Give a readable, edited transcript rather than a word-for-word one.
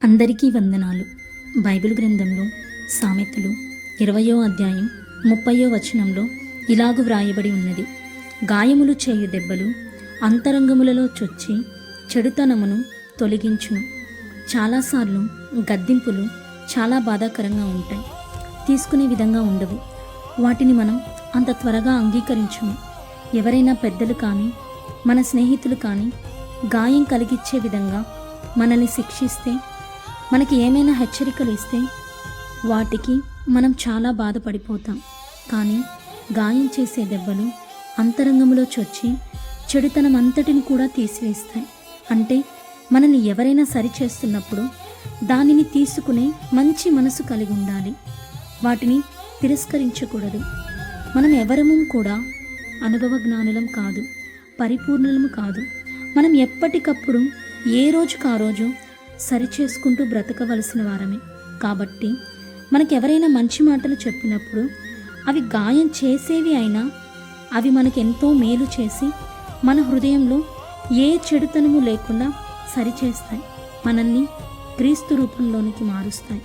అందరికీ వందనాలు. బైబిల్ గ్రంథంలో సామెతలు 20వ అధ్యాయం 30వ వచనంలో ఇలాగు వ్రాయబడి ఉన్నది. గాయములు చేయు దెబ్బలు అంతరంగములలో చొచ్చి చెడుతనమును తొలగించును. చాలాసార్లు గద్దింపులు చాలా బాధాకరంగా ఉంటాయి, తీసుకునే విధంగా ఉండవు. వాటిని మనం అంత త్వరగా అంగీకరించము. ఎవరైనా పెద్దలు కానీ మన స్నేహితులు కానీ గాయం కలిగించే విధంగా మనల్ని శిక్షిస్తే, మనకి ఏమైనా హెచ్చరికలు ఇస్తే వాటికి మనం చాలా బాధపడిపోతాం. కానీ గాయం చేసే దెబ్బలు అంతరంగంలో చొచ్చి చెడుతనం అంతటిని కూడా తీసివేస్తాయి. అంటే మనల్ని ఎవరైనా సరిచేస్తున్నప్పుడు దానిని తీసుకునే మంచి మనసు కలిగి ఉండాలి. వాటిని తిరస్కరించకూడదు. మనం ఎవరము కూడా అనుభవ జ్ఞానులం కాదు, పరిపూర్ణులము కాదు. మనం ఎప్పటికప్పుడు ఏ రోజుకు ఆ రోజు సరిచేసుకుంటూ బ్రతకవలసిన వారమే. కాబట్టి మనకెవరైనా మంచి మాటలు చెప్పినప్పుడు అవి గాయం చేసేవి అయినా అవి మనకెంతో మేలు చేసి మన హృదయంలో ఏ చెడుతనము లేకుండా సరిచేస్తాయి, మనల్ని క్రీస్తు రూపంలోనికి మారుస్తాయి.